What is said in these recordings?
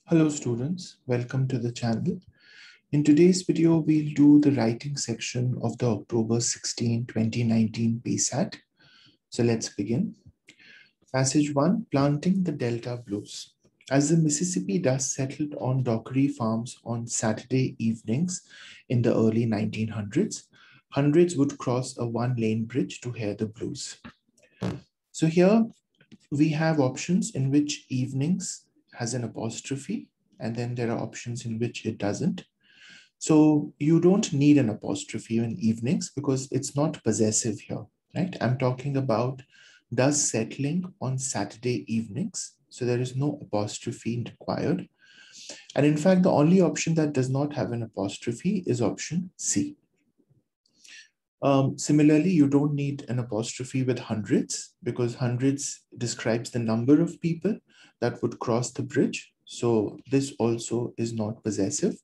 Hello students, welcome to the channel. In today's video, we'll do the writing section of the October 16, 2019 PSAT. So let's begin. Passage 1, Planting the Delta Blues. As the Mississippi dust settled on dockery farms on Saturday evenings in the early 1900s, hundreds would cross a one-lane bridge to hear the blues. So here we have options in which evenings has an apostrophe, and then there are options in which it doesn't. So you don't need an apostrophe in evenings because it's not possessive here, right? I'm talking about does settling on Saturday evenings. So there is no apostrophe required. And in fact, the only option that does not have an apostrophe is option C. Similarly, you don't need an apostrophe with hundreds because hundreds describes the number of people that would cross the bridge. So this also is not possessive.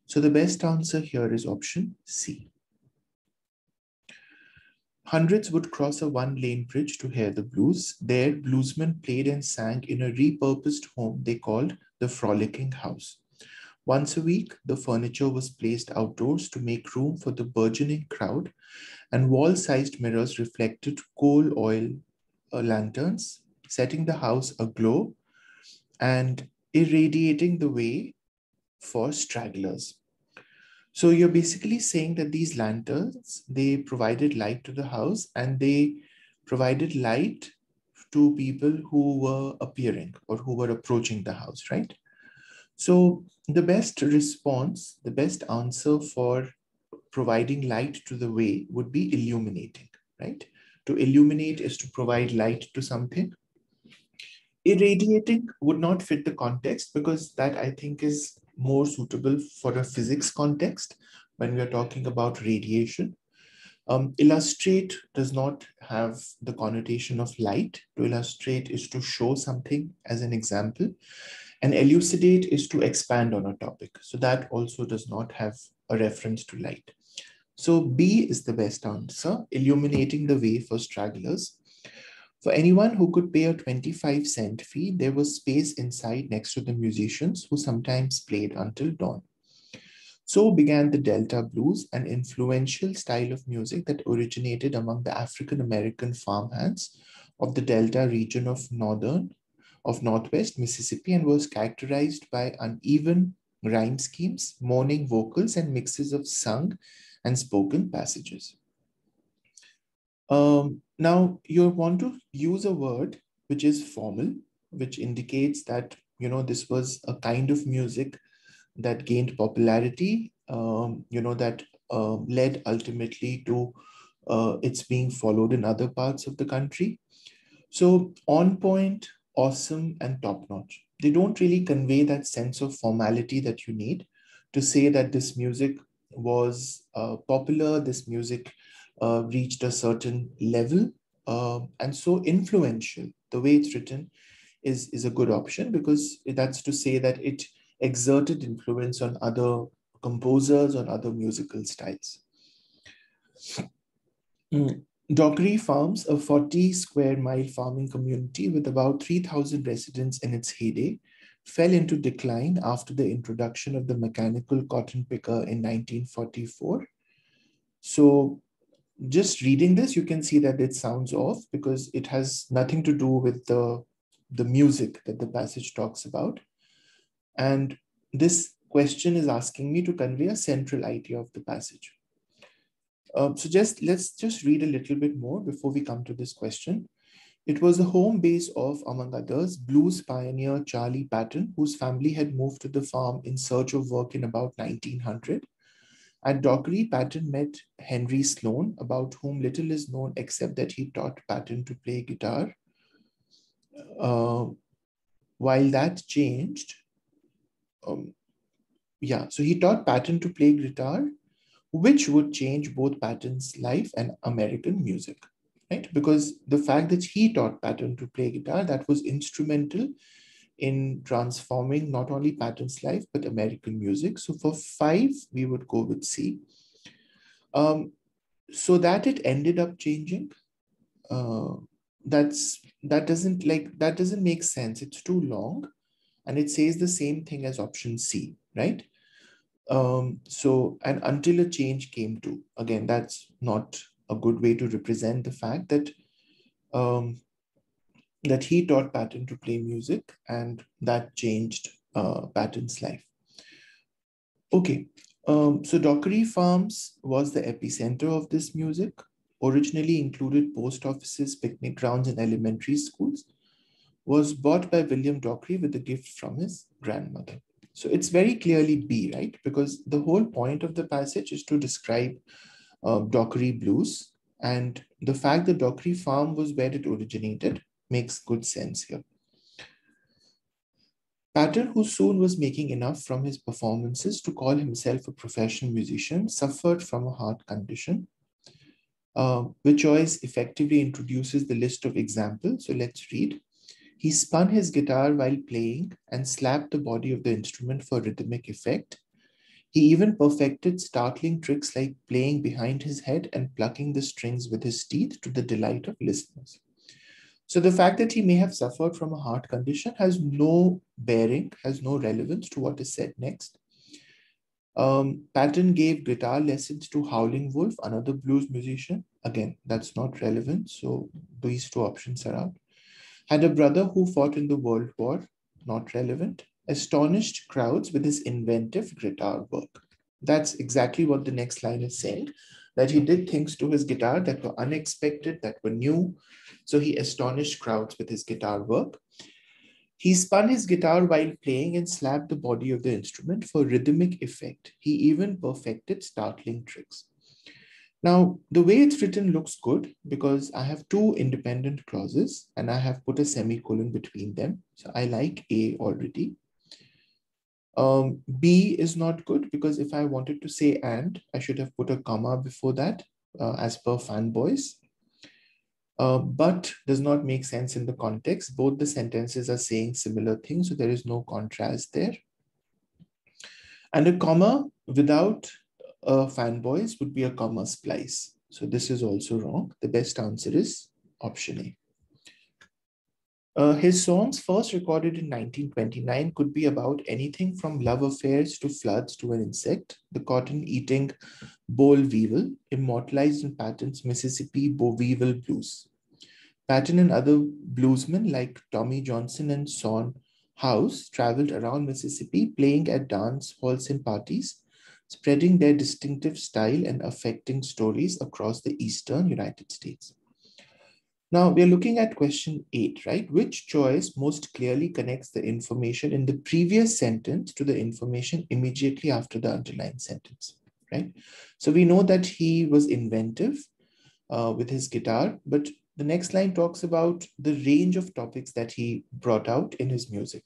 So the best answer here is option C. Hundreds would cross a one-lane bridge to hear the blues. There, bluesmen played and sang in a repurposed home they called the Frolicking House. Once a week, the furniture was placed outdoors to make room for the burgeoning crowd, and wall-sized mirrors reflected coal oil lanterns, setting the house aglow and irradiating the way for stragglers. So you're basically saying that these lanterns, they provided light to the house and they provided light to people who were appearing or who were approaching the house, right? So the best response, the best answer for providing light to the way would be illuminating, right? To illuminate is to provide light to something. Irradiating would not fit the context because that I think is more suitable for a physics context when we are talking about radiation. Illustrate does not have the connotation of light. To illustrate is to show something as an example, and elucidate is to expand on a topic. So that also does not have a reference to light. So B is the best answer, illuminating the way for stragglers. For anyone who could pay a 25-cent fee, there was space inside next to the musicians who sometimes played until dawn. So began the Delta Blues, an influential style of music that originated among the African-American farmhands of the Delta region of Northwest Mississippi and was characterized by uneven rhyme schemes, moaning vocals, and mixes of sung and spoken passages. Now you want to use a word which is formal, which indicates that, this was a kind of music that gained popularity, that led ultimately to it's being followed in other parts of the country. So on point, awesome, and top notch. They don't really convey that sense of formality that you need to say that this music was popular, this music reached a certain level, and so influential. The way it's written is a good option because that's to say that it exerted influence on other composers, on other musical styles. Dockery Farms, a 40-square-mile farming community with about 3,000 residents in its heyday, fell into decline after the introduction of the mechanical cotton picker in 1944. So just reading this, you can see that it sounds off because it has nothing to do with the music that the passage talks about. And this question is asking me to convey a central idea of the passage. So let's just read a little bit more before we come to this question. It was the home base of, among others, blues pioneer Charlie Patton, whose family had moved to the farm in search of work in about 1900. At Dockery, Patton met Henry Sloan, about whom little is known except that he taught Patton to play guitar. While that changed, so he taught Patton to play guitar, which would change both Patton's life and American music, right? Because the fact that he taught Patton to play guitar, that was instrumental in transforming not only Patton's life, but American music. So for 5, we would go with C. So that it ended up changing, that doesn't make sense. It's too long. And it says the same thing as option C, right? And until a change came to, again, that's not a good way to represent the fact that that he taught Patton to play music, and that changed Patton's life. Okay, so Dockery Farms was the epicenter of this music. Originally included post offices, picnic grounds, and elementary schools. Was bought by William Dockery with a gift from his grandmother. So it's very clearly B, right? Because the whole point of the passage is to describe Dockery blues, and the fact that Dockery Farm was where it originated makes good sense here. Patton, who soon was making enough from his performances to call himself a professional musician, suffered from a heart condition. Which choice effectively introduces the list of examples. So let's read. He spun his guitar while playing and slapped the body of the instrument for rhythmic effect. He even perfected startling tricks like playing behind his head and plucking the strings with his teeth to the delight of listeners. So the fact that he may have suffered from a heart condition has no bearing, has no relevance to what is said next. Patton gave guitar lessons to Howling Wolf, another blues musician. Again, that's not relevant. So these two options are out. Had a brother who fought in the World War, not relevant. Astonished crowds with his inventive guitar work. That's exactly what the next line is saying, that he did things to his guitar that were unexpected, that were new. So he astonished crowds with his guitar work. He spun his guitar while playing and slapped the body of the instrument for rhythmic effect. He even perfected startling tricks. Now, the way it's written looks good because I have two independent clauses and I have put a semicolon between them. So I like A already. B is not good because if I wanted to say and, I should have put a comma before that as per fanboys. But does not make sense in the context. Both the sentences are saying similar things, so there is no contrast there. And a comma without fanboys would be a comma splice. So this is also wrong. The best answer is option A. His songs, first recorded in 1929, could be about anything from love affairs to floods to an insect. The cotton-eating boll weevil, immortalized in Patton's Mississippi Boll Weevil Blues. Patton and other bluesmen like Tommy Johnson and Son House traveled around Mississippi, playing at dance halls and parties, spreading their distinctive style and affecting stories across the eastern United States. Now we're looking at question 8, right? Which choice most clearly connects the information in the previous sentence to the information immediately after the underlined sentence, right? So we know that he was inventive with his guitar, but the next line talks about the range of topics that he brought out in his music.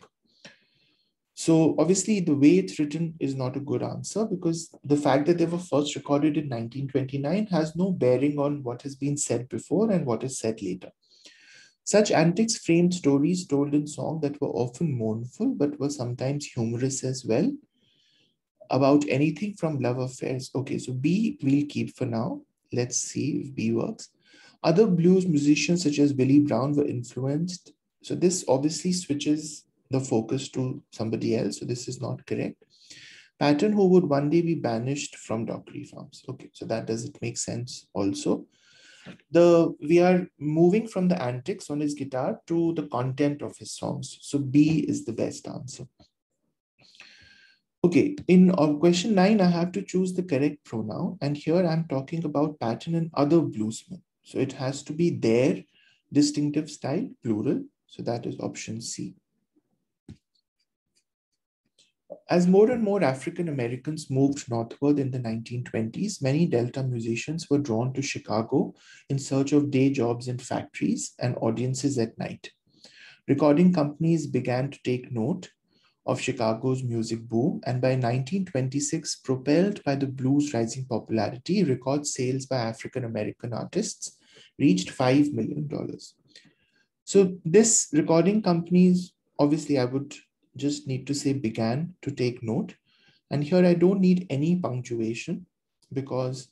So obviously the way it's written is not a good answer because the fact that they were first recorded in 1929 has no bearing on what has been said before and what is said later. Such antics framed stories told in song that were often mournful but were sometimes humorous as well, about anything from love affairs. Okay, so B we'll keep for now. Let's see if B works. Other blues musicians such as Billy Brown were influenced. So this obviously switches the focus to somebody else. So this is not correct. Patton, who would one day be banished from Dockery Farms. Okay, so that doesn't make sense also. We are moving from the antics on his guitar to the content of his songs. So B is the best answer. Okay, in question 9, I have to choose the correct pronoun. And here I'm talking about Patton and other bluesmen. So it has to be their distinctive style, plural. So that is option C. As more and more African Americans moved northward in the 1920s, many Delta musicians were drawn to Chicago in search of day jobs in factories and audiences at night. Recording companies began to take note of Chicago's music boom, and by 1926, propelled by the blues' rising popularity, record sales by African American artists reached $5 million. So this recording companies, obviously I would just need to say began to take note. And here I don't need any punctuation because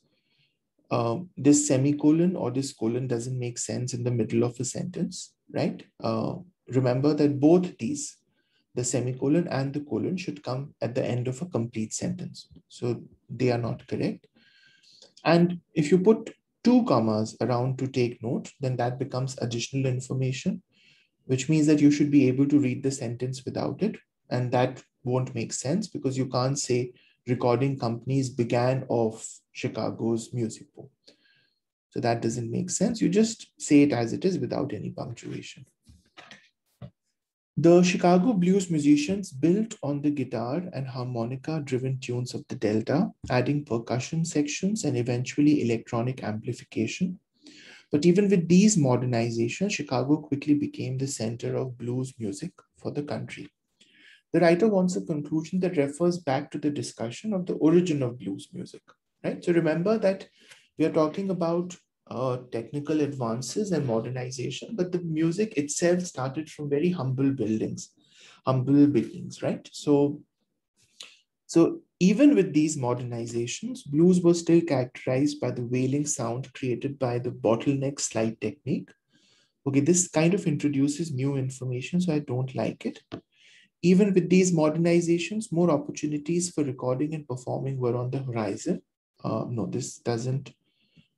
this semicolon or this colon doesn't make sense in the middle of a sentence, right? Remember that both these, the semicolon and the colon should come at the end of a complete sentence. So they are not correct. And if you put two commas around to take note, then that becomes additional information, which means that you should be able to read the sentence without it. And that won't make sense because you can't say recording companies began off Chicago's music boom. So that doesn't make sense. You just say it as it is without any punctuation. The Chicago blues musicians built on the guitar and harmonica-driven tunes of the Delta, adding percussion sections and eventually electronic amplification. But even with these modernizations, Chicago quickly became the center of blues music for the country. The writer wants a conclusion that refers back to the discussion of the origin of blues music, right? So remember that we are talking about technical advances and modernization, but the music itself started from very humble beginnings, right? So even with these modernizations, blues was still characterized by the wailing sound created by the bottleneck slide technique. Okay, this kind of introduces new information, so I don't like it. Even with these modernizations, more opportunities for recording and performing were on the horizon. No, this doesn't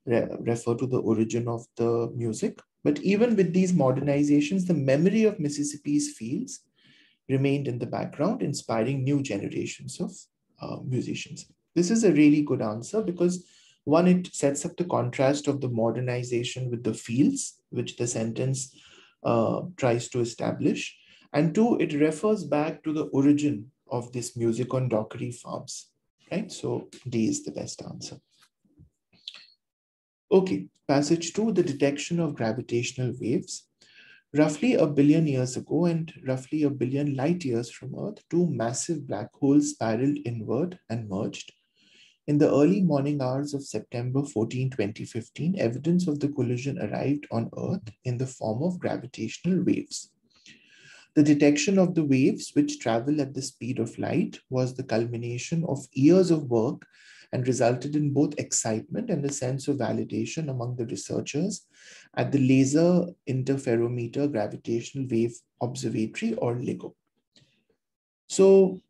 refer to the origin of the music. But even with these modernizations, the memory of Mississippi's fields remained in the background, inspiring new generations of musicians. This is a really good answer because one, it sets up the contrast of the modernization with the fields, which the sentence tries to establish. And two, it refers back to the origin of this music on Dockery farms, right? So D is the best answer. Okay, passage 2, the detection of gravitational waves. Roughly a billion years ago and roughly a billion light years from Earth, two massive black holes spiraled inward and merged. In the early morning hours of September 14, 2015, evidence of the collision arrived on Earth in the form of gravitational waves. The detection of the waves, which travel at the speed of light, was the culmination of years of work and resulted in both excitement and a sense of validation among the researchers at the Laser Interferometer Gravitational Wave Observatory, or LIGO. So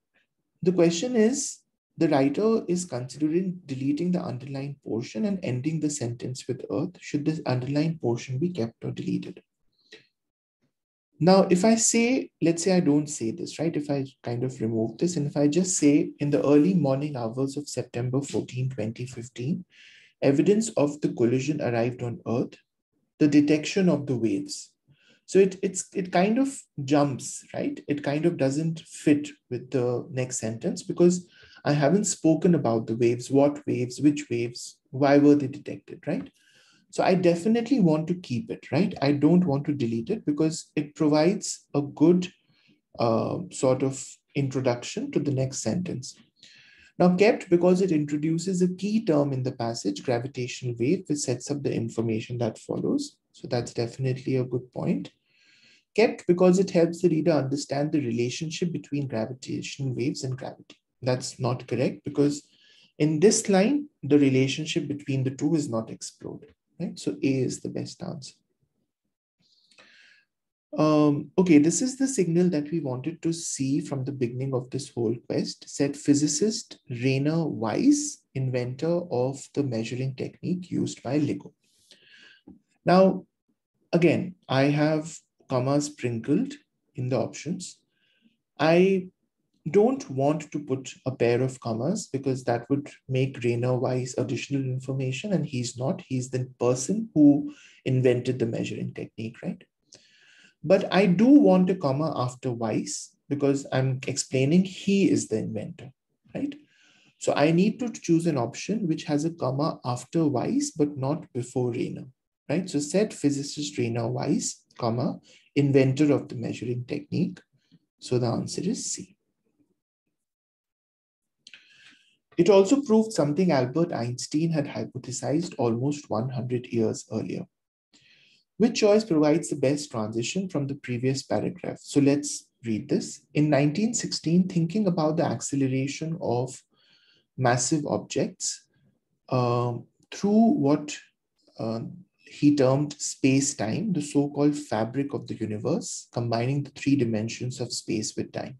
the question is, the writer is considering deleting the underlined portion and ending the sentence with Earth. Should this underlined portion be kept or deleted? Now, if I say, let's say I don't say this, right? If I kind of remove this, and if I just say in the early morning hours of September 14, 2015, evidence of the collision arrived on Earth, the detection of the waves. So it kind of jumps, right? It kind of doesn't fit with the next sentence because I haven't spoken about the waves, what waves, which waves, why were they detected, right? So I definitely want to keep it, right? I don't want to delete it because it provides a good sort of introduction to the next sentence. Now kept because it introduces a key term in the passage, gravitational wave, which sets up the information that follows. So that's definitely a good point. Kept because it helps the reader understand the relationship between gravitational waves and gravity. That's not correct because in this line, the relationship between the two is not explored. Right? So A is the best answer. Okay, this is the signal that we wanted to see from the beginning of this whole quest, said physicist Rainer Weiss, inventor of the measuring technique used by LIGO. Now, again, I have commas sprinkled in the options. I don't want to put a pair of commas because that would make Rainer Weiss additional information, and he's not. He's the person who invented the measuring technique, right? But I do want a comma after Weiss because I'm explaining he is the inventor, right? So I need to choose an option which has a comma after Weiss, but not before Rainer, right? So said physicist Rainer Weiss, comma, inventor of the measuring technique. So the answer is C. It also proved something Albert Einstein had hypothesized almost 100 years earlier. Which choice provides the best transition from the previous paragraph? So let's read this. In 1916, thinking about the acceleration of massive objects through what he termed space-time the so-called fabric of the universe, combining the three dimensions of space with time.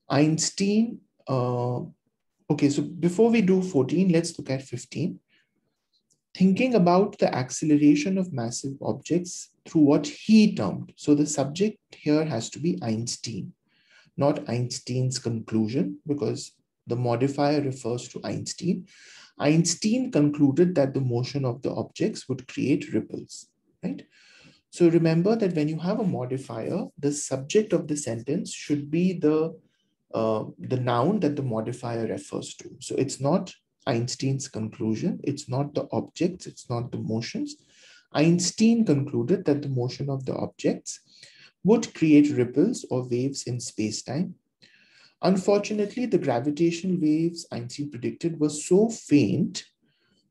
Einstein, okay, so before we do 14, let's look at 15. Thinking about the acceleration of massive objects through what he termed. So the subject here has to be Einstein, not Einstein's conclusion, because the modifier refers to Einstein. Einstein concluded that the motion of the objects would create ripples, right? So remember that when you have a modifier, the subject of the sentence should be the noun that the modifier refers to. So it's not Einstein's conclusion, it's not the objects, it's not the motions. Einstein concluded that the motion of the objects would create ripples or waves in space-time. Unfortunately, the gravitational waves Einstein predicted were so faint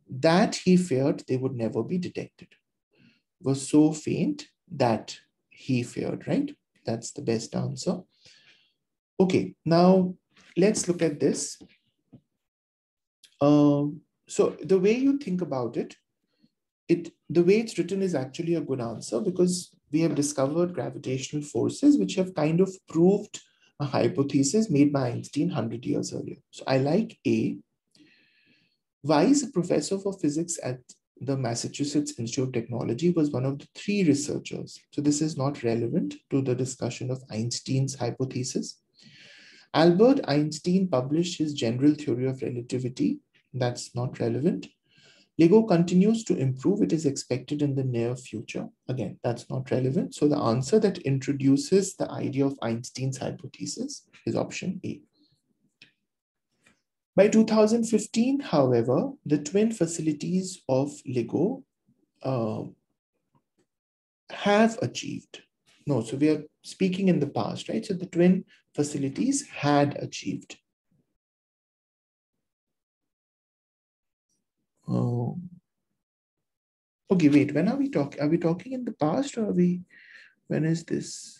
that he feared they would never be detected. Was so faint that he feared, right? That's the best answer. Okay, now let's look at this. So the way you think about it, the way it's written is actually a good answer, because we have discovered gravitational forces which have kind of proved a hypothesis made by Einstein 100 years earlier. So I like A. Weiss, a professor for physics at the Massachusetts Institute of Technology, was one of the three researchers. So this is not relevant to the discussion of Einstein's hypothesis. Albert Einstein published his general theory of relativity. That's not relevant. LEGO continues to improve. It is expected in the near future. Again, that's not relevant. So the answer that introduces the idea of Einstein's hypothesis is option A. By 2015, however, the twin facilities of LEGO have achieved. No, so we are speaking in the past, right? So the twin facilities had achieved. Okay, wait, when are we talking? Are we talking in the past, or when is this?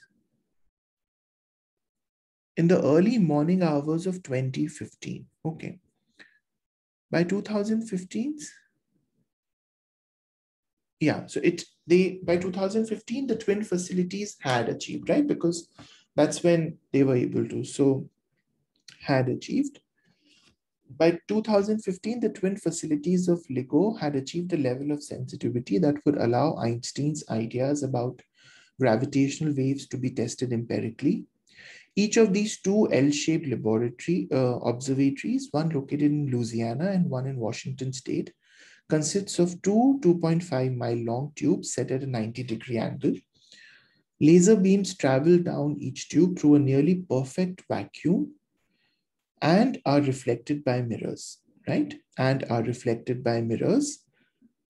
In the early morning hours of 2015. Okay. By 2015, yeah, so by 2015, the twin facilities had achieved, right? Because that's when they were able to, so had achieved. By 2015, the twin facilities of LEGO had achieved a level of sensitivity that would allow Einstein's ideas about gravitational waves to be tested empirically. Each of these two L-shaped laboratory observatories, one located in Louisiana and one in Washington state, consists of two 2.5-mile long tubes set at a 90-degree angle. Laser beams travel down each tube through a nearly perfect vacuum and are reflected by mirrors, right? And are reflected by mirrors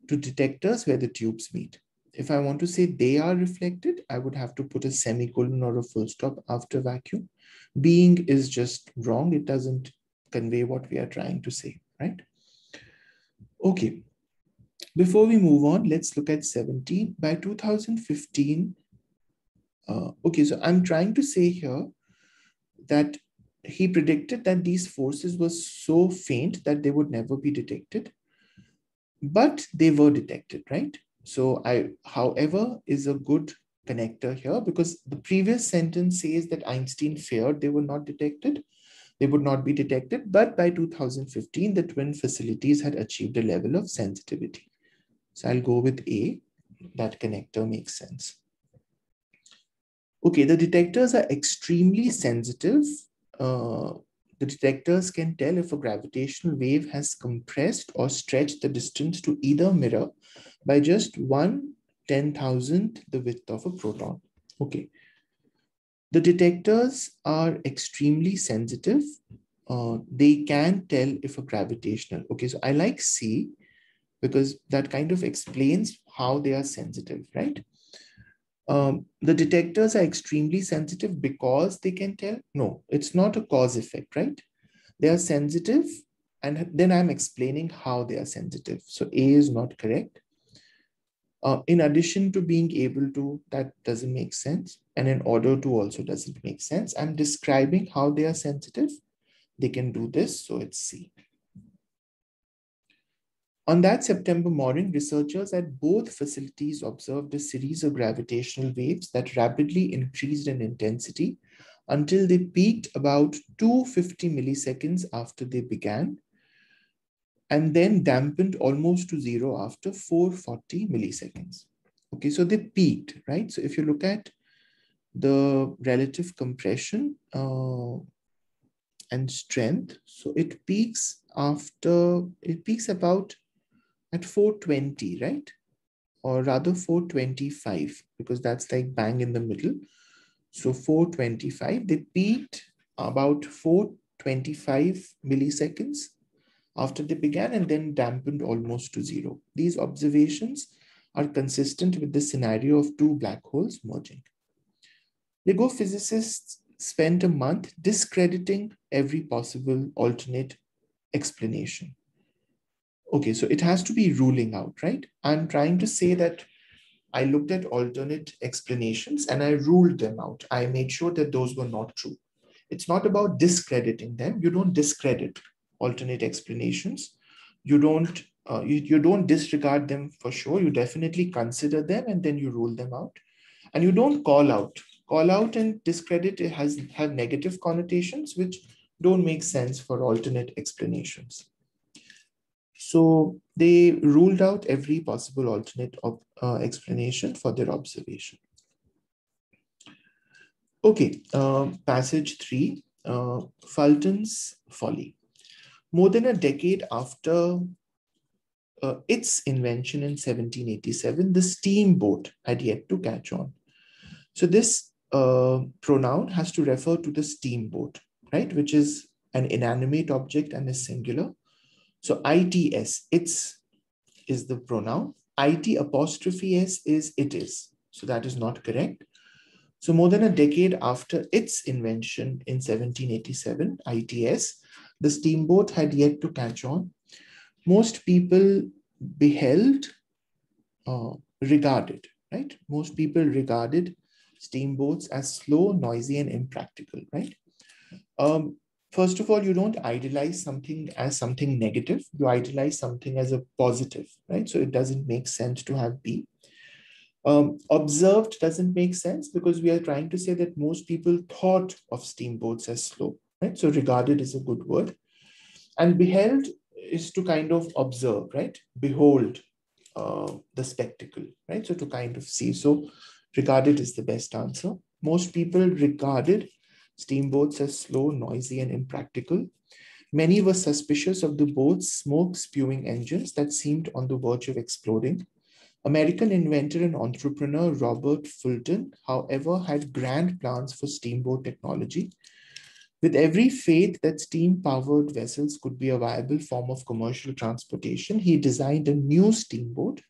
to detectors where the tubes meet. If I want to say they are reflected, I would have to put a semicolon or a full stop after vacuum. Being is just wrong. It doesn't convey what we are trying to say, right? Okay. Before we move on, let's look at 17. By 2015, okay, so I'm trying to say here that he predicted that these forces were so faint that they would never be detected, but they were detected, right? So however, is a good connector here, because the previous sentence says that Einstein feared they were not detected. They would not be detected, but by 2015, the twin facilities had achieved a level of sensitivity. So I'll go with A. That connector makes sense. Okay, the detectors are extremely sensitive. The detectors can tell if a gravitational wave has compressed or stretched the distance to either mirror by just 1/10,000th the width of a proton. Okay. The detectors are extremely sensitive. They can tell if a gravitational. Okay, so I like C because that kind of explains how they are sensitive, right? The detectors are extremely sensitive because they can tell. No, it's not a cause effect, right? They are sensitive, and then I'm explaining how they are sensitive. So A is not correct. In addition to being able to, that doesn't make sense. And in order to also doesn't make sense. I'm describing how they are sensitive. They can do this, so it's C. On that September morning, researchers at both facilities observed a series of gravitational waves that rapidly increased in intensity until they peaked about 250 milliseconds after they began, and then dampened almost to zero after 440 milliseconds. Okay, so they peaked, right? So if you look at the relative compression and strength, so it peaks about at 420, right? Or rather 425, because that's like bang in the middle. So 425, they peaked about 425 milliseconds after they began and then dampened almost to zero. These observations are consistent with the scenario of two black holes merging. LEGO physicists spent a month discrediting every possible alternate explanation. Okay, so it has to be ruling out, right? I'm trying to say that I looked at alternate explanations and I ruled them out. I made sure that those were not true. It's not about discrediting them. You don't discredit alternate explanations. You don't disregard them for sure. You definitely consider them and then you rule them out. And you don't call out. Call out and discredit have negative connotations which don't make sense for alternate explanations. So they ruled out every possible alternate explanation for their observation. Okay, passage 3, Fulton's folly. More than a decade after its invention in 1787, the steamboat had yet to catch on. So this pronoun has to refer to the steamboat, right, which is an inanimate object and is singular. So its, is the pronoun. It apostrophe s is it is. So that is not correct. So more than a decade after its invention in 1787, its, the steamboat had yet to catch on. Most people beheld, regarded, right? Most people regarded steamboats as slow, noisy, and impractical, right? First of all, you don't idealize something as something negative. You idealize something as a positive, right? So it doesn't make sense to have B. Observed doesn't make sense because we are trying to say that most people thought of steamboats as slow, right? So regarded is a good word. And beheld is to kind of observe, right? Behold the spectacle, right? So to kind of see. So regarded is the best answer. Most people regarded steamboats as slow, noisy, and impractical. Many were suspicious of the boat's smoke-spewing engines that seemed on the verge of exploding. American inventor and entrepreneur Robert Fulton, however, had grand plans for steamboat technology. With every faith that steam-powered vessels could be a viable form of commercial transportation, he designed a new steamboat.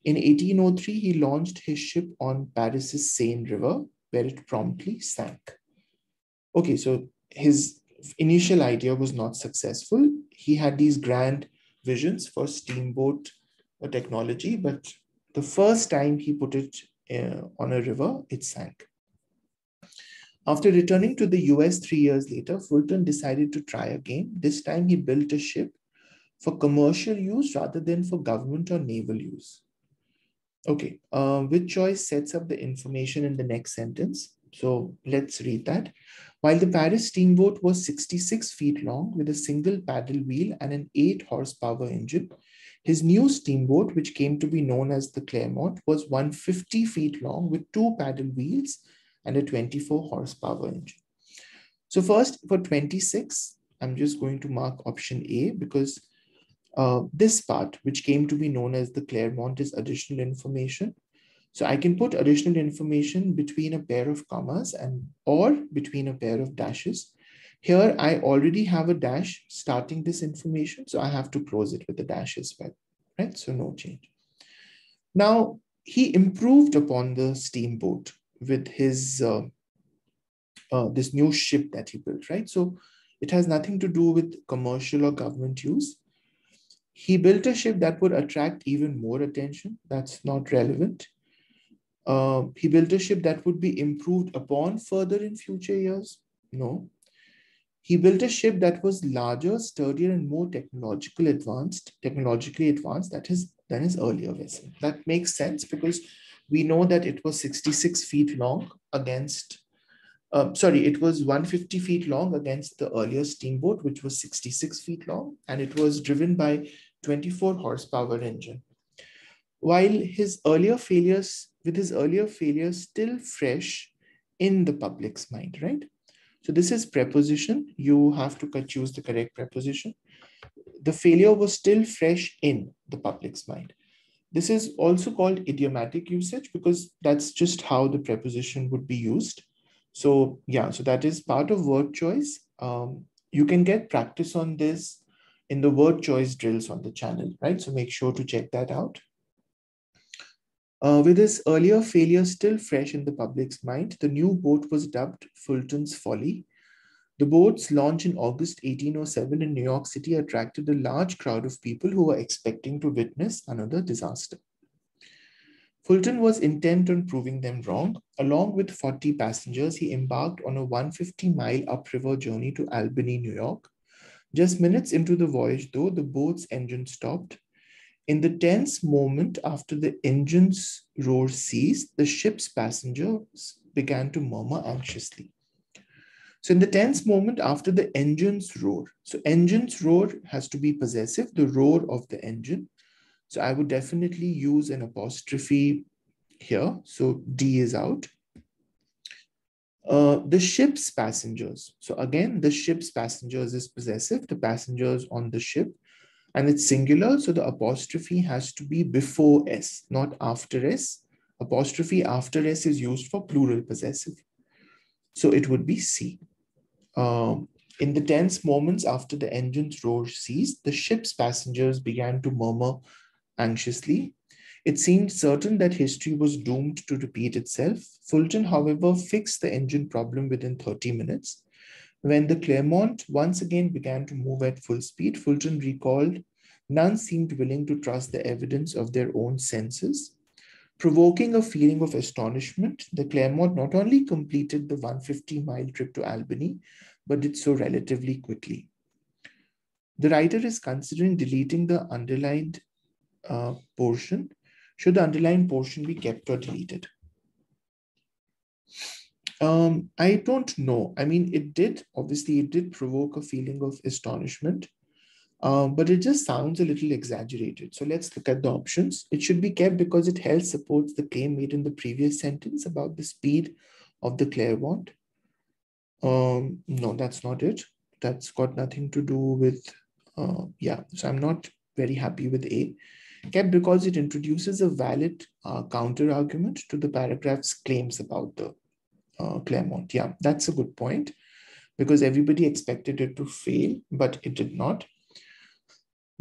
In 1803, he launched his ship on Paris's Seine River, where it promptly sank. Okay, so his initial idea was not successful. He had these grand visions for steamboat technology, but the first time he put it on a river, it sank. After returning to the US 3 years later, Fulton decided to try again. This time he built a ship for commercial use rather than for government or naval use. Okay, which choice sets up the information in the next sentence? So let's read that. While the Paris steamboat was 66 feet long with a single paddle wheel and an 8 horsepower engine, his new steamboat, which came to be known as the Clermont, was 150 feet long with 2 paddle wheels and a 24 horsepower engine. So first for 26, I'm just going to mark option A because this part, which came to be known as the Clermont, is additional information. So I can put additional information between a pair of commas or between a pair of dashes. Here, I already have a dash starting this information, so I have to close it with a dash as well, right? So no change. Now, he improved upon the steamboat with his this new ship that he built, right? So it has nothing to do with commercial or government use. He built a ship that would attract even more attention. That's not relevant. He built a ship that would be improved upon further in future years. No. He built a ship that was larger, sturdier, and more technologically advanced than his earlier vessel. That makes sense because we know that it was 66 feet long against, it was 150 feet long against the earlier steamboat, which was 66 feet long, and it was driven by 24 horsepower engine. While with his earlier failures still fresh in the public's mind, right? So this is preposition. You have to choose the correct preposition. The failure was still fresh in the public's mind. This is also called idiomatic usage because that's just how the preposition would be used. So yeah, so that is part of word choice. You can get practice on this in the word choice drills on the channel, right? So make sure to check that out. With his earlier failure still fresh in the public's mind, the new boat was dubbed Fulton's Folly. The boat's launch in August 1807 in New York City attracted a large crowd of people who were expecting to witness another disaster. Fulton was intent on proving them wrong. Along with 40 passengers, he embarked on a 150-mile upriver journey to Albany, New York. Just minutes into the voyage, though, the boat's engine stopped. In the tense moment after the engine's roar ceased, the ship's passengers began to murmur anxiously. So in the tense moment after the engine's roar, so engine's roar has to be possessive, the roar of the engine. So I would definitely use an apostrophe here. So D is out. The ship's passengers. So again, the ship's passengers is possessive, the passengers on the ship, and it's singular. So the apostrophe has to be before S, not after S. Apostrophe after S is used for plural possessive. So it would be C. In the tense moments after the engine's roar ceased, the ship's passengers began to murmur anxiously. It seemed certain that history was doomed to repeat itself. Fulton, however, fixed the engine problem within 30 minutes. When the Clermont once again began to move at full speed, Fulton recalled, none seemed willing to trust the evidence of their own senses. Provoking a feeling of astonishment, the Clermont not only completed the 150-mile trip to Albany, but did so relatively quickly. The writer is considering deleting the underlined portion. Should the underlined portion be kept or deleted? I don't know. I mean, it did provoke a feeling of astonishment, but it just sounds a little exaggerated. So let's look at the options. It should be kept because it helps supports the claim made in the previous sentence about the speed of the Clermont. No, that's not it. That's got nothing to do with, yeah. So I'm not very happy with A. Kept because it introduces a valid counter argument to the paragraph's claims about the Clermont. Yeah, that's a good point because everybody expected it to fail, but it did not.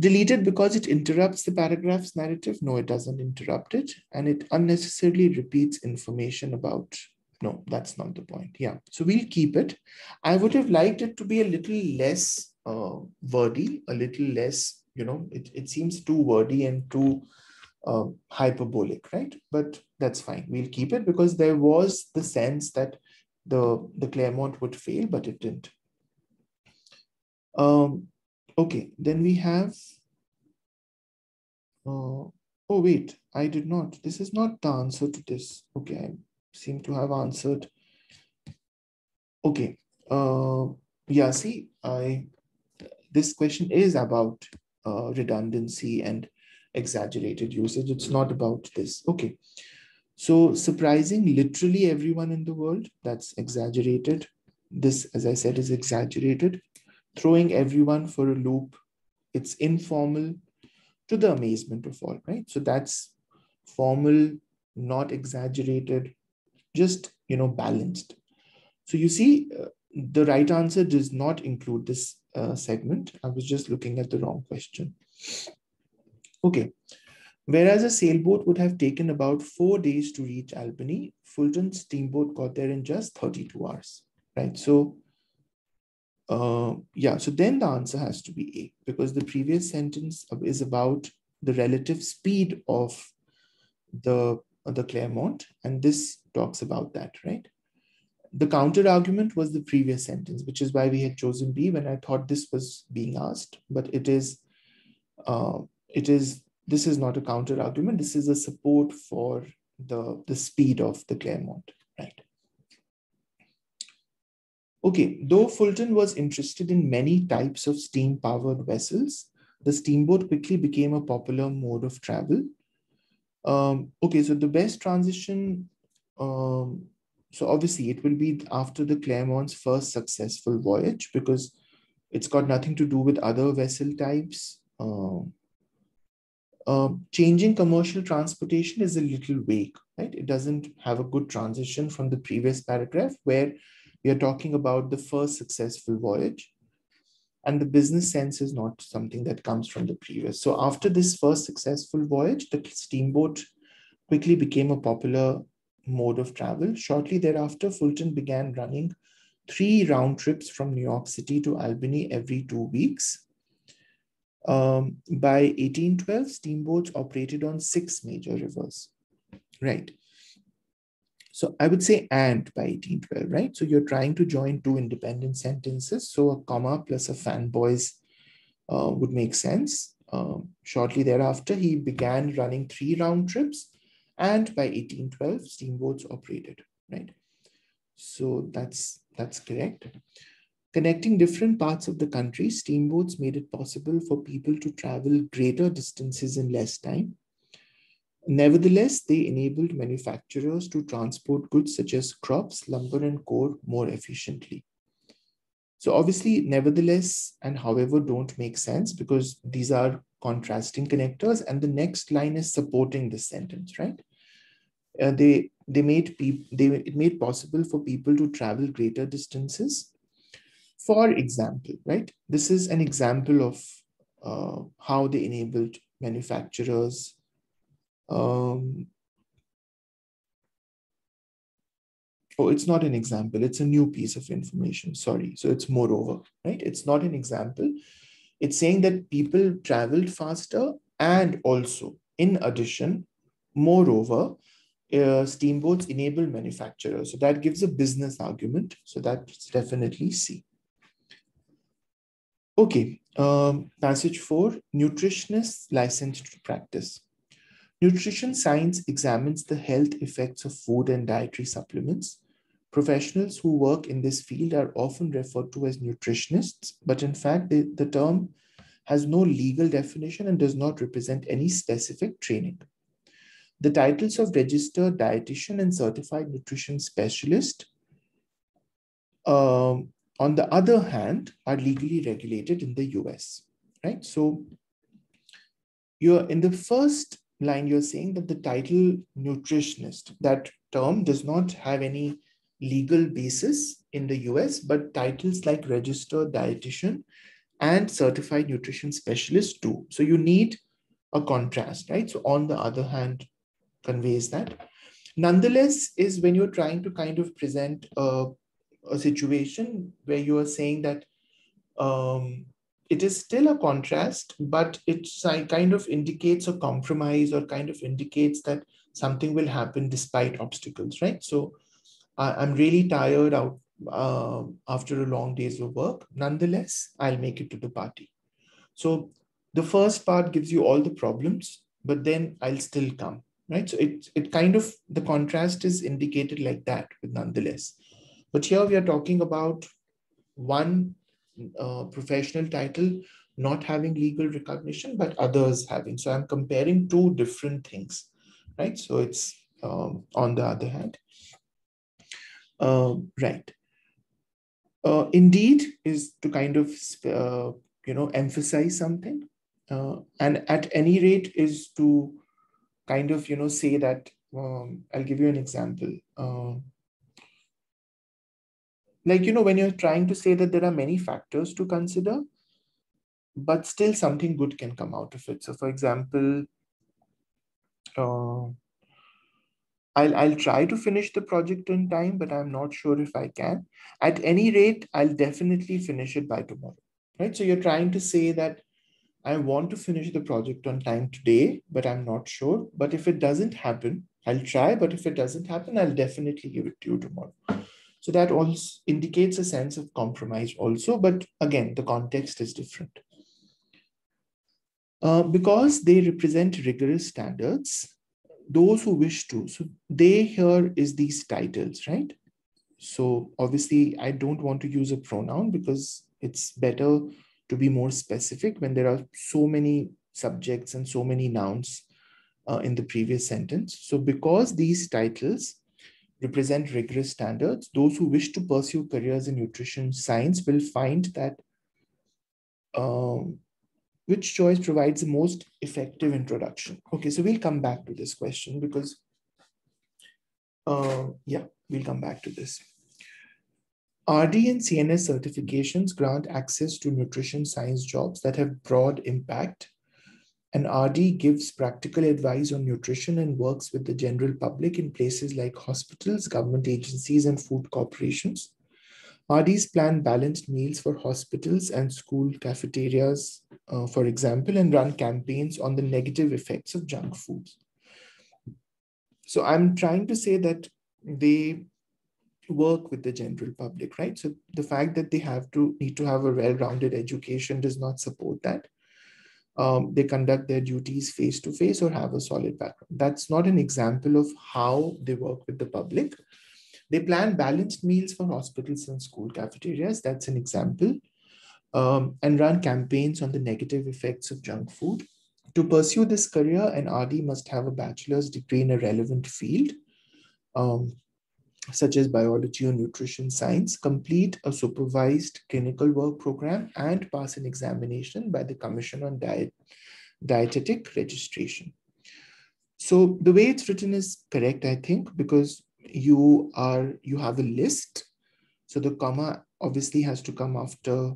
Deleted because it interrupts the paragraph's narrative. No, it doesn't interrupt it. And it unnecessarily repeats information about, no, that's not the point. Yeah, so we'll keep it. I would have liked it to be a little less wordy, a little less, it seems too wordy and too hyperbolic, right? But that's fine. We'll keep it because there was the sense that the Clermont would fail, but it didn't. Okay, then we have, oh wait, I did not. This is not the answer to this. Okay, I seem to have answered. Okay, yeah, see, this question is about redundancy and exaggerated usage. It's not about this. Okay, so surprising literally everyone in the world, that's exaggerated. This, as I said, is exaggerated. Throwing everyone for a loop, it's informal to the amazement of all, right? So that's formal, not exaggerated, just, balanced. So you see, the right answer does not include this segment. I was just looking at the wrong question. Okay. Whereas a sailboat would have taken about 4 days to reach Albany, Fulton's steamboat got there in just 32 hours, right? So, yeah, so then the answer has to be A, because the previous sentence is about the relative speed of the Clermont, and this talks about that, right? The counter argument was the previous sentence, which is why we had chosen B when I thought this was being asked, but this is not a counter argument. This is a support for the speed of the Claremont, right? Okay, though Fulton was interested in many types of steam-powered vessels, the steamboat quickly became a popular mode of travel. Okay, so the best transition, so obviously it will be after the Clermont's first successful voyage, because it's got nothing to do with other vessel types. Changing commercial transportation is a little vague, right? It doesn't have a good transition from the previous paragraph where we are talking about the first successful voyage. And the business sense is not something that comes from the previous. So after this first successful voyage, the steamboat quickly became a popular mode of travel. Shortly thereafter, Fulton began running 3 round trips from New York City to Albany every 2 weeks. By 1812, steamboats operated on 6 major rivers, right? So I would say and by 1812, right? So you're trying to join 2 independent sentences. So a comma plus a fanboys would make sense. Shortly thereafter, he began running 3 round trips, and by 1812, steamboats operated, right? So that's correct. Connecting different parts of the country, steamboats made it possible for people to travel greater distances in less time. Nevertheless, they enabled manufacturers to transport goods such as crops, lumber, and coal more efficiently. So obviously, nevertheless and however don't make sense because these are contrasting connectors, and the next line is supporting this sentence, right? It made possible for people to travel greater distances. For example, right? This is an example of how they enabled manufacturers. Oh, it's not an example. It's a new piece of information. Sorry. So it's moreover, right? It's not an example. It's saying that people traveled faster, and also, in addition, moreover, steamboats enable manufacturers. So that gives a business argument. So that's definitely C. Okay, passage 4, nutritionists licensed to practice. Nutrition science examines the health effects of food and dietary supplements. Professionals who work in this field are often referred to as nutritionists, but in fact, the term has no legal definition and does not represent any specific training. The titles of registered dietitian and certified nutrition specialist, on the other hand, are legally regulated in the US, right? So you're in the first line, you're saying that the title nutritionist, that term does not have any legal basis in the US, but titles like registered dietitian and certified nutrition specialist do. So you need a contrast, right? So on the other hand conveys that. Nonetheless is when you're trying to kind of present a situation where you are saying that it is still a contrast, but it kind of indicates a compromise or kind of indicates that something will happen despite obstacles, right? So I'm really tired out after a long days of work. Nonetheless, I'll make it to the party. So the first part gives you all the problems, but then I'll still come, right? So it kind of, the contrast is indicated like that with nonetheless. But here we are talking about one professional title not having legal recognition, but others having. So I'm comparing 2 different things, right? So it's on the other hand. Right. Indeed is to kind of, emphasize something. And at any rate is to kind of, say that, I'll give you an example. When you're trying to say that there are many factors to consider, but still something good can come out of it. So for example, I'll try to finish the project in time, but I'm not sure if I can. At any rate, I'll definitely finish it by tomorrow, right? So you're trying to say that I want to finish the project on time today, but I'm not sure. But if it doesn't happen, I'll try. But if it doesn't happen, I'll definitely give it to you tomorrow. So that also indicates a sense of compromise also, but again, the context is different. Because they represent rigorous standards, those who wish to, so they here is these titles, right? So obviously I don't want to use a pronoun because it's better to be more specific when there are so many subjects and so many nouns in the previous sentence. So because these titles represent rigorous standards, those who wish to pursue careers in nutrition science will find that which choice provides the most effective introduction? Okay, so we'll come back to this question because, yeah, we'll come back to this. RD and CNS certifications grant access to nutrition science jobs that have broad impact. And RD gives practical advice on nutrition and works with the general public in places like hospitals, government agencies, and food corporations. RDs plan balanced meals for hospitals and school cafeterias, for example, and run campaigns on the negative effects of junk foods. So I'm trying to say that they work with the general public, right? So the fact that they need to have a well-rounded education does not support that. They conduct their duties face-to-face or have a solid background. That's not an example of how they work with the public. They plan balanced meals for hospitals and school cafeterias. That's an example. And run campaigns on the negative effects of junk food. To pursue this career, an RD must have a bachelor's degree in a relevant field, such as biology or nutrition science, complete a supervised clinical work program, and pass an examination by the Commission on Dietetic Registration. So the way it's written is correct, I think, because you have a list. So the comma obviously has to come after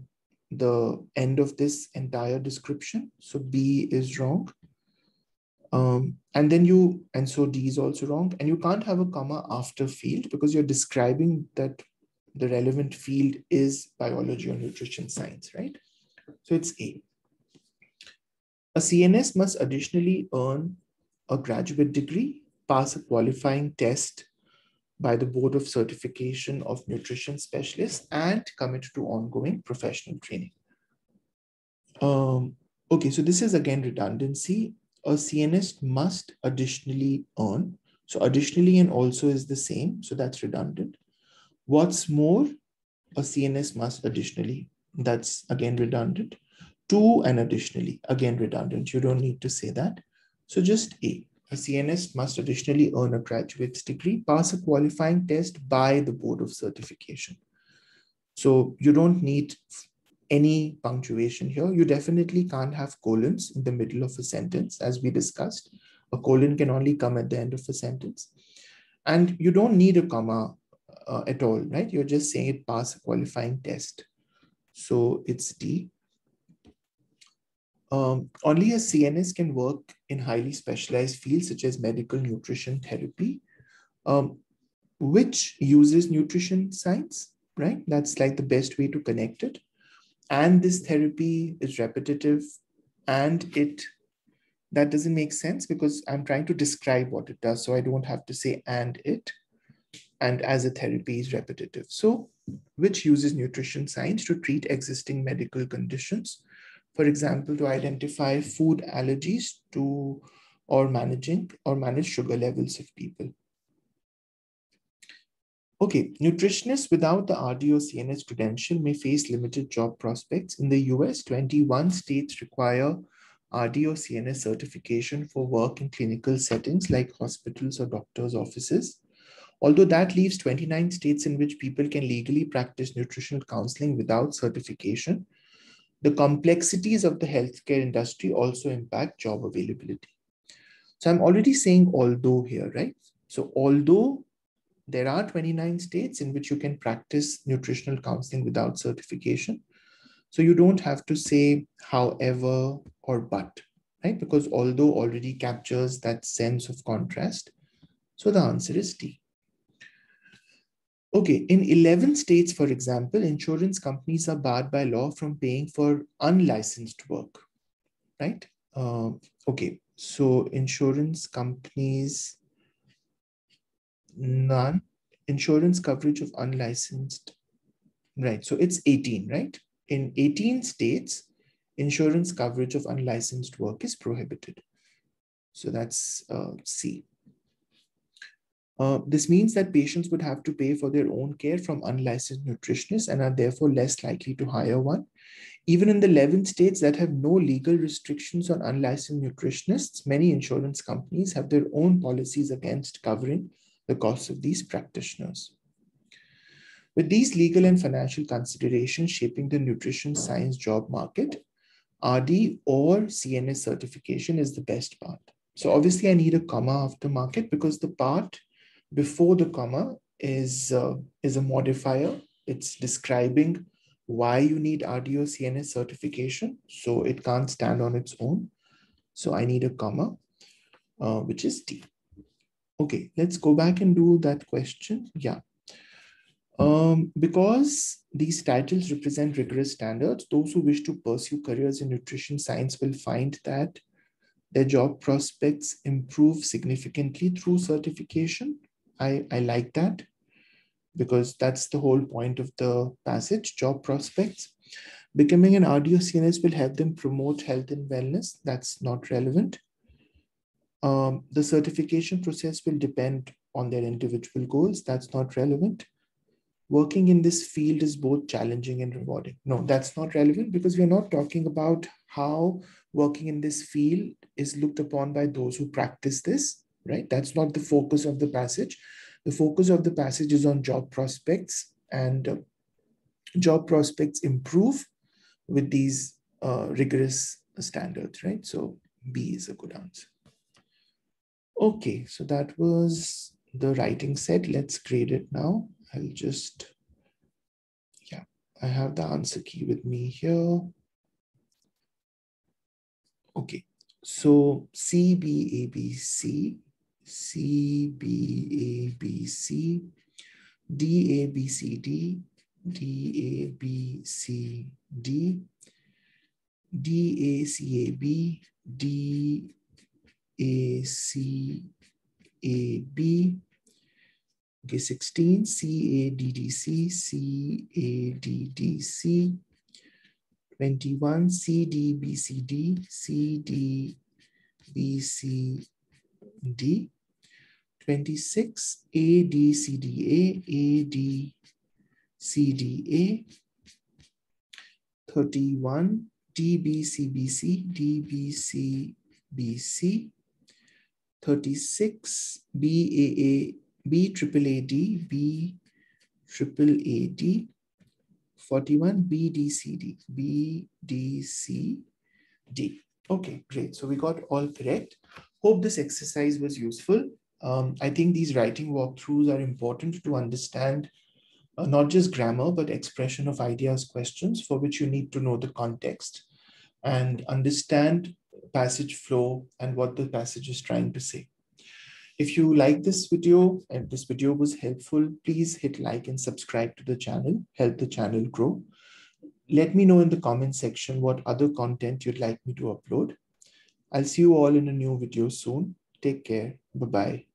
the end of this entire description. So B is wrong. And so D is also wrong. And you can't have a comma after field because you're describing that the relevant field is biology or nutrition science, right? So it's A. A CNS must additionally earn a graduate degree, pass a qualifying test by the Board of Certification of Nutrition Specialists, and commit to ongoing professional training. Okay, so this is again redundancy. A CNS must additionally earn. So additionally and also is the same. So that's redundant. What's more, a CNS must additionally. That's again redundant. To and additionally, again redundant. You don't need to say that. So just A. A CNS must additionally earn a graduate's degree, pass a qualifying test by the Board of Certification. So you don't need any punctuation here. You definitely can't have colons in the middle of a sentence, as we discussed. A colon can only come at the end of a sentence. And you don't need a comma at all, right? You're just saying it pass a qualifying test. So it's D. Only a CNS can work in highly specialized fields such as medical nutrition therapy, which uses nutrition science, right? That's like the best way to connect it. And this therapy is repetitive, and that doesn't make sense because I'm trying to describe what it does. So I don't have to say and it, and as a therapy is repetitive. So which uses nutrition science to treat existing medical conditions. For example, to identify food allergies or manage sugar levels of people. Okay, nutritionists without the RD or CNS credential may face limited job prospects. In the US, 21 states require RD or CNS certification for work in clinical settings like hospitals or doctors' offices. Although that leaves 29 states in which people can legally practice nutritional counseling without certification, the complexities of the healthcare industry also impact job availability. So I'm already saying although here, right? So although there are 29 states in which you can practice nutritional counseling without certification, so you don't have to say however or but, right? Because although already captures that sense of contrast. So the answer is D. Okay, in 11 states, for example, insurance companies are barred by law from paying for unlicensed work, right? Okay, so insurance companies, none. insurance coverage of unlicensed, right? So it's 18, right? In 18 states, insurance coverage of unlicensed work is prohibited. So that's C. This means that patients would have to pay for their own care from unlicensed nutritionists and are therefore less likely to hire one. Even in the 11 states that have no legal restrictions on unlicensed nutritionists, many insurance companies have their own policies against covering the costs of these practitioners. With these legal and financial considerations shaping the nutrition science job market, RD or CNS certification is the best part. So obviously I need a comma after market because the part before the comma is a modifier. It's describing why you need RD or CNS certification. So it can't stand on its own. So I need a comma, which is D. Okay, let's go back and do that question. Yeah. Because these titles represent rigorous standards, those who wish to pursue careers in nutrition science will find that their job prospects improve significantly through certification. I like that because that's the whole point of the passage, job prospects. Becoming an RD or CNS will help them promote health and wellness. That's not relevant. The certification process will depend on their individual goals. That's not relevant. Working in this field is both challenging and rewarding. No, that's not relevant because we're not talking about how working in this field is looked upon by those who practice this, right? That's not the focus of the passage. The focus of the passage is on job prospects, and job prospects improve with these rigorous standards, right? So B is a good answer. Okay, so that was the writing set. Let's grade it now. I'll just, yeah, I have the answer key with me here. Okay, so C, B, A, B, C, C, B, A, B, C, D, A, B, C, D, D, A, B, C, D, D, A, C, A, B, D, A, C, A, B. Okay, 16, C, A, D, D, C, C, A, D, D, C. 21, C, D, B, C, D, C, D, B, C, D. 26, A, D, C, D, A, A, D, C, D, A. 31, D, B, C, B, C, D, B, C, B, C. 36, B, A, A, B, triple A, D, B, triple A, D. 41, B, D, C, D, B, D, C, D. Okay, great. So we got all correct. Hope this exercise was useful. I think these writing walkthroughs are important to understand not just grammar, but expression of ideas questions for which you need to know the context and understand passage flow and what the passage is trying to say. If you like this video and this video was helpful, please hit like and subscribe to the channel, help the channel grow. Let me know in the comment section what other content you'd like me to upload. I'll see you all in a new video soon. Take care. Bye-bye.